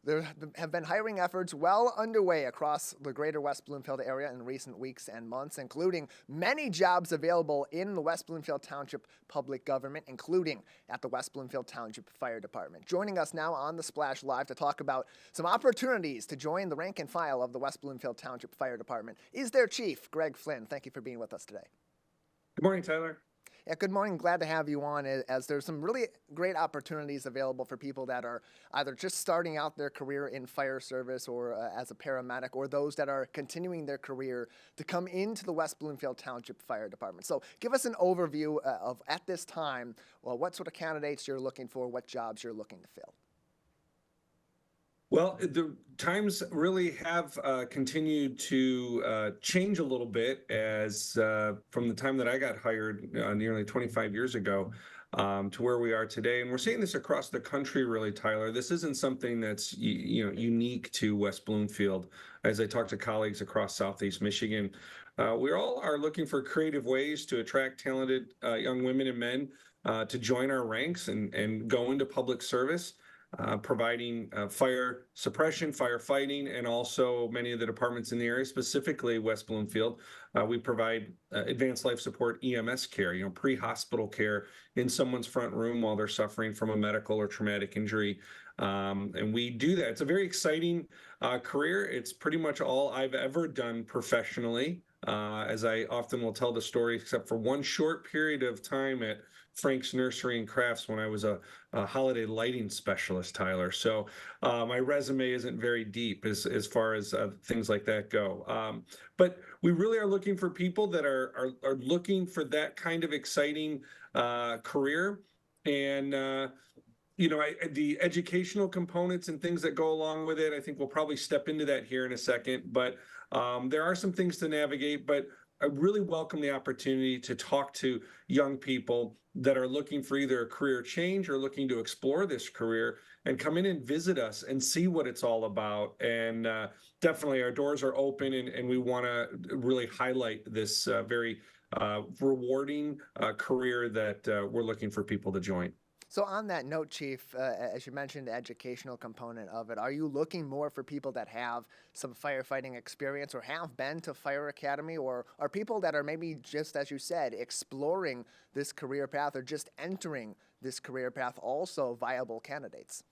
There have been hiring efforts well underway across the greater West Bloomfield area in recent weeks and months, including many jobs available in the West Bloomfield Township public government, including at the West Bloomfield Township Fire Department. Joining us now on the Splash Live to talk about some opportunities to join the rank and file of the West Bloomfield Township Fire Department is their chief, Greg Flynn. Thank you for being with us today. Good morning, Tyler. Yeah, good morning. Glad to have you on, as there's some really great opportunities available for people that are either just starting out their career in fire service or as a paramedic, or those that are continuing their career to come into the West Bloomfield Township Fire Department. So give us an overview of, at this time, well, what sort of candidates you're looking for, what jobs you're looking to fill. Well, the times really have continued to change a little bit as from the time that I got hired nearly 25 years ago to where we are today. And we're seeing this across the country, really, Tyler. This isn't something that's unique to West Bloomfield. As I talk to colleagues across Southeast Michigan, we all are looking for creative ways to attract talented young women and men to join our ranks and go into public service. Providing fire suppression, firefighting, and also many of the departments in the area, specifically West Bloomfield. We provide advanced life support EMS care, pre-hospital care in someone's front room while they're suffering from a medical or traumatic injury. And we do that. It's a very exciting career. It's pretty much all I've ever done professionally, as I often will tell the story, except for one short period of time at Frank's Nursery and Crafts when I was a holiday lighting specialist, Tyler. So my resume isn't very deep as far as things like that go. But we really are looking for people that are looking for that kind of exciting career. And the educational components and things that go along with it, I think we'll probably step into that here in a second. But there are some things to navigate, but I really welcome the opportunity to talk to young people that are looking for either a career change or looking to explore this career and come in and visit us and see what it's all about. And definitely our doors are open, and we want to really highlight this very rewarding career that we're looking for people to join. So on that note, Chief, as you mentioned, the educational component of it, are you looking more for people that have some firefighting experience or have been to fire academy, or are people that are maybe just, as you said, exploring this career path or just entering this career path also viable candidates?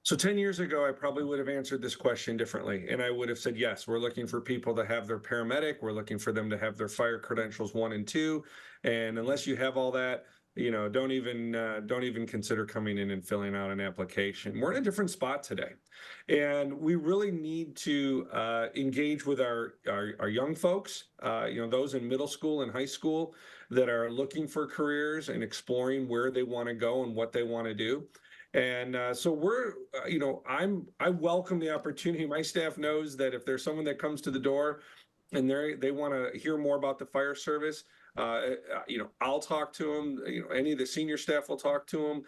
So 10 years ago, I probably would have answered this question differently. And I would have said, yes, we're looking for people to have their paramedic. We're looking for them to have their fire credentials 1 and 2. And unless you have all that, don't even consider coming in and filling out an application. We're in a different spot today, and we really need to engage with our young folks, those in middle school and high school that are looking for careers and exploring where they want to go and what they want to do. And so we're, I welcome the opportunity. My staff knows that if there's someone that comes to the door and they want to hear more about the fire service, I'll talk to them. Any of the senior staff will talk to them,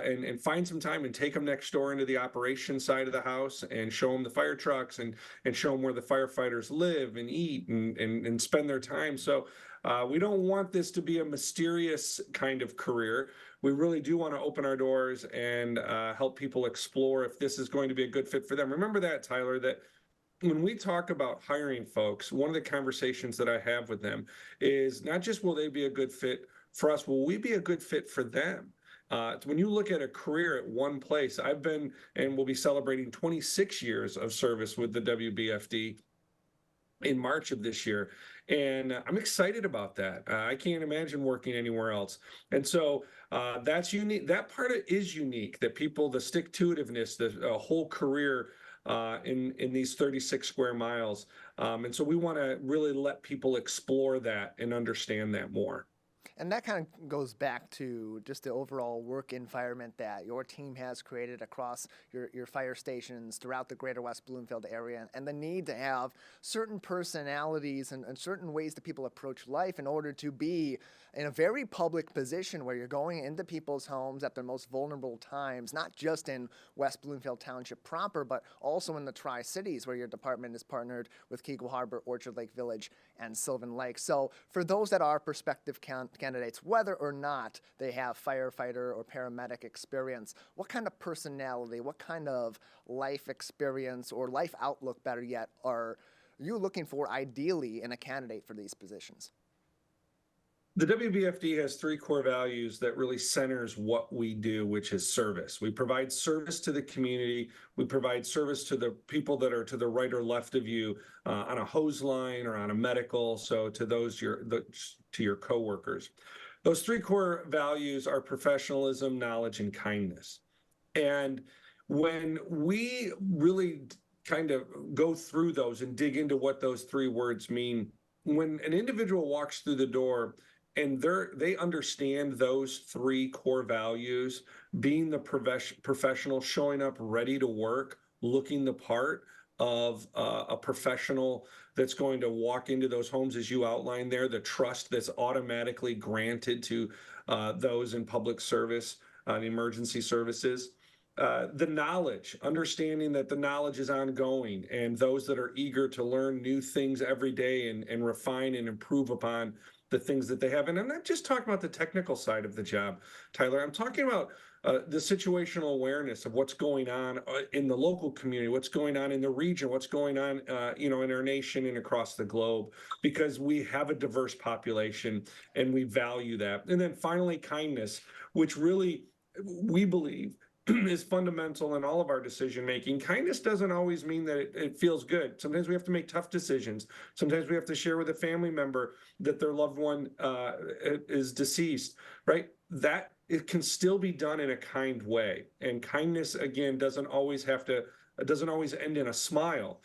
and find some time and take them next door into the operations side of the house and show them the fire trucks and show them where the firefighters live and eat and spend their time. So we don't want this to be a mysterious kind of career. We really do want to open our doors and help people explore if this is going to be a good fit for them. Remember that, Tyler, that when we talk about hiring folks, one of the conversations that I have with them is not just will they be a good fit for us, will we be a good fit for them? When you look at a career at one place, I've been and will be celebrating 26 years of service with the WBFD in March of this year. And I'm excited about that. I can't imagine working anywhere else. And so that's unique. That part is unique, that people, the stick-to-itiveness, the whole career in these 36 square miles. And so we want to really let people explore that and understand that more. And that kind of goes back to just the overall work environment that your team has created across your fire stations throughout the greater West Bloomfield area, and the need to have certain personalities and certain ways that people approach life in order to be in a very public position where you're going into people's homes at their most vulnerable times, not just in West Bloomfield Township proper, but also in the Tri-Cities where your department is partnered with Kegel Harbor, Orchard Lake Village, and Sylvan Lake. So for those that are prospective candidates candidates, whether or not they have firefighter or paramedic experience, what kind of personality, what kind of life experience or life outlook, better yet, are you looking for ideally in a candidate for these positions? The WBFD has three core values that really centers what we do, which is service. We provide service to the community. We provide service to the people that are to the right or left of you on a hose line or on a medical. So to those to your coworkers. Those three core values are professionalism, knowledge, and kindness. And when we really kind of go through those and dig into what those three words mean, when an individual walks through the door and they understand those three core values, being the professional, showing up ready to work, looking the part of a professional that's going to walk into those homes as you outlined there, the trust that's automatically granted to those in public service, emergency services. The knowledge, understanding that the knowledge is ongoing, and those that are eager to learn new things every day and refine and improve upon the things that they have. And I'm not just talking about the technical side of the job, Tyler. I'm talking about the situational awareness of what's going on in the local community, what's going on in the region, what's going on, in our nation and across the globe, because we have a diverse population and we value that. And then finally, kindness, which really we believe is fundamental in all of our decision making. Kindness doesn't always mean that it feels good. Sometimes we have to make tough decisions. Sometimes we have to share with a family member that their loved one is deceased, right? That it can still be done in a kind way. And kindness, again, doesn't always end in a smile.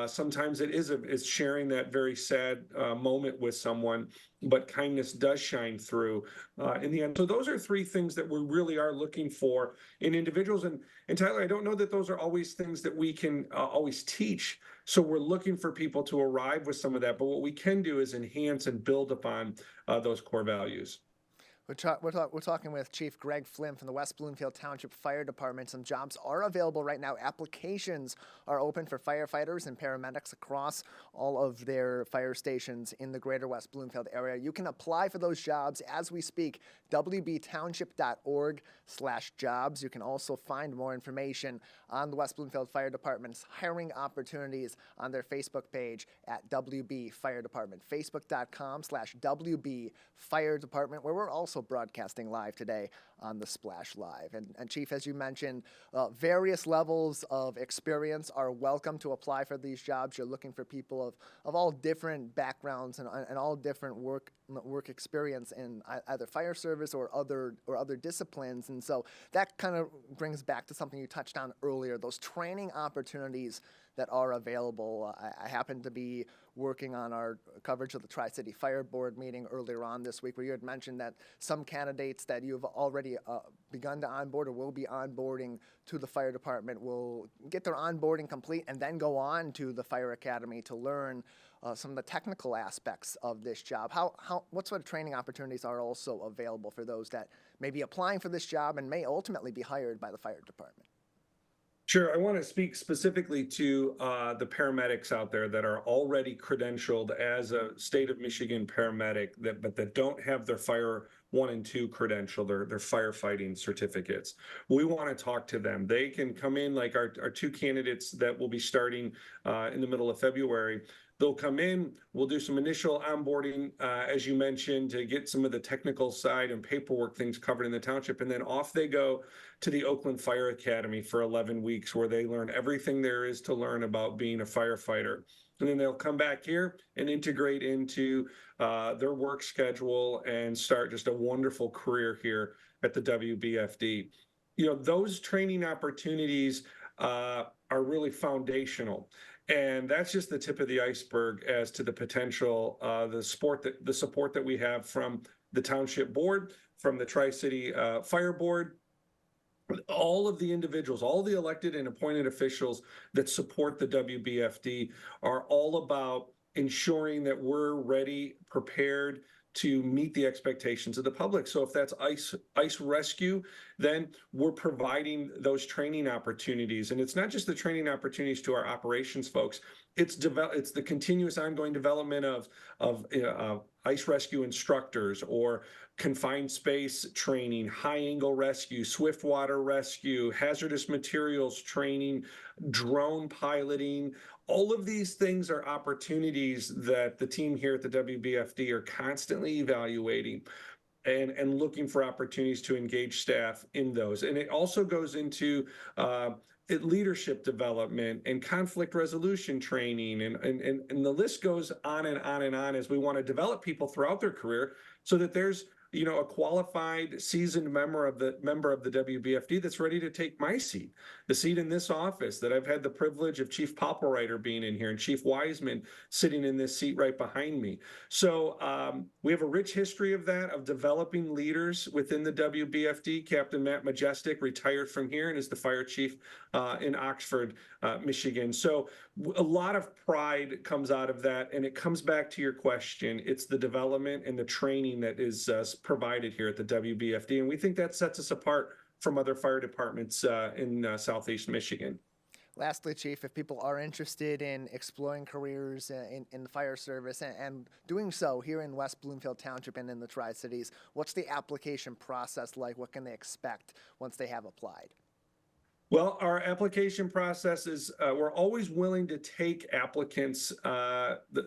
Sometimes it's sharing that very sad moment with someone, but kindness does shine through in the end. So those are three things that we really are looking for in individuals. And Tyler, I don't know that those are always things that we can always teach. So we're looking for people to arrive with some of that. But what we can do is enhance and build upon those core values. We're talking with Chief Greg Flynn from the West Bloomfield Township Fire Department. Some jobs are available right now. Applications are open for firefighters and paramedics across all of their fire stations in the greater West Bloomfield area. You can apply for those jobs as we speak, wbtownship.org/jobs. You can also find more information on the West Bloomfield Fire Department's hiring opportunities on their Facebook page at WB Fire Department, facebook.com/WB Fire Department, where we're also broadcasting live today on the Splash Live. And Chief, as you mentioned, various levels of experience are welcome to apply for these jobs. You're looking for people of all different backgrounds and all different work experience in either fire service or other disciplines. And so that kind of brings back to something you touched on earlier, those training opportunities that are available. I happen to be working on our coverage of the Tri-City Fire Board meeting earlier on this week, where you had mentioned that some candidates that you've already begun to onboard or will be onboarding to the fire department will get their onboarding complete and then go on to the fire academy to learn some of the technical aspects of this job. What sort of training opportunities are also available for those that may be applying for this job and may ultimately be hired by the fire department? Sure. I want to speak specifically to the paramedics out there that are already credentialed as a state of Michigan paramedic, but that don't have their Fire 1 and 2 credential, their firefighting certificates. We want to talk to them. They can come in like our two candidates that will be starting in the middle of February. They'll come in, we'll do some initial onboarding, as you mentioned, to get some of the technical side and paperwork things covered in the township. And then off they go to the Oakland Fire Academy for 11 weeks, where they learn everything there is to learn about being a firefighter. And then they'll come back here and integrate into their work schedule and start just a wonderful career here at the WBFD. Those training opportunities are really foundational. And that's just the tip of the iceberg as to the potential, the support that we have from the Township Board, from the Tri-City Fire Board, all of the individuals, all the elected and appointed officials that support the WBFD are all about ensuring that we're ready, prepared to meet the expectations of the public. So if that's ice rescue, then we're providing those training opportunities. And it's not just the training opportunities to our operations folks. It's the continuous ongoing development of ice rescue instructors or confined space training, high angle rescue, swift water rescue, hazardous materials training, drone piloting. All of these things are opportunities that the team here at the WBFD are constantly evaluating and looking for opportunities to engage staff in those. And it also goes into leadership development and conflict resolution training. And the list goes on and on and on as we want to develop people throughout their career so that there's a qualified, seasoned member of the WBFD that's ready to take my seat, the seat in this office that I've had the privilege of Chief Poppelreiter being in here and Chief Wiseman sitting in this seat right behind me. So we have a rich history of that, of developing leaders within the WBFD. Captain Matt Majestic retired from here and is the fire chief in Oxford, Michigan. So a lot of pride comes out of that, and it comes back to your question. It's the development and the training that is provided here at the WBFD, and we think that sets us apart from other fire departments in Southeast Michigan. Lastly, Chief, if people are interested in exploring careers in the fire service and doing so here in West Bloomfield Township and in the Tri-Cities, what's the application process like? What can they expect once they have applied? Well, our application process is we're always willing to take applicants,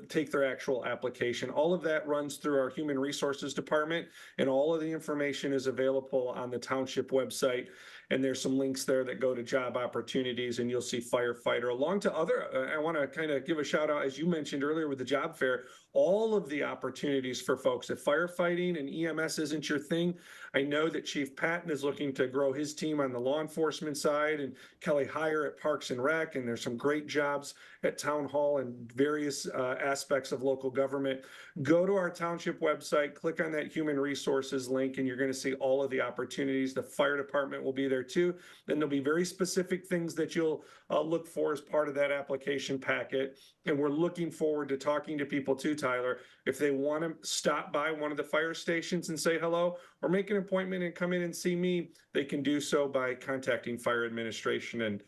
take their actual application. All of that runs through our Human Resources Department, and all of the information is available on the township website. And there's some links there that go to job opportunities, and you'll see firefighter along to other. I want to kind of give a shout out, as you mentioned earlier with the job fair, all of the opportunities for folks. If firefighting and EMS isn't your thing, I know that Chief Patton is looking to grow his team on the law enforcement side, and Kelly Heyer at Parks and Rec, and there's some great jobs at Town Hall and various aspects of local government. Go to our township website, click on that Human Resources link, and you're going to see all of the opportunities. The fire department will be there too. Then there'll be very specific things that you'll look for as part of that application packet. And we're looking forward to talking to people too, Tyler. If they want to stop by one of the fire stations and say hello, or make an appointment and come in and see me, they can do so by contacting fire administration, and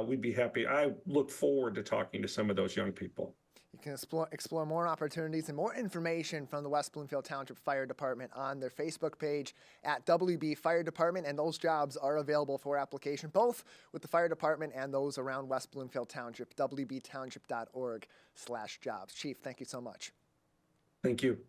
we'd be happy. I look forward to talking to some of those young people. You can explore more opportunities and more information from the West Bloomfield Township Fire Department on their Facebook page at WB Fire Department, and those jobs are available for application, both with the fire department and those around West Bloomfield Township, wbtownship.org/jobs. Chief, thank you so much. Thank you.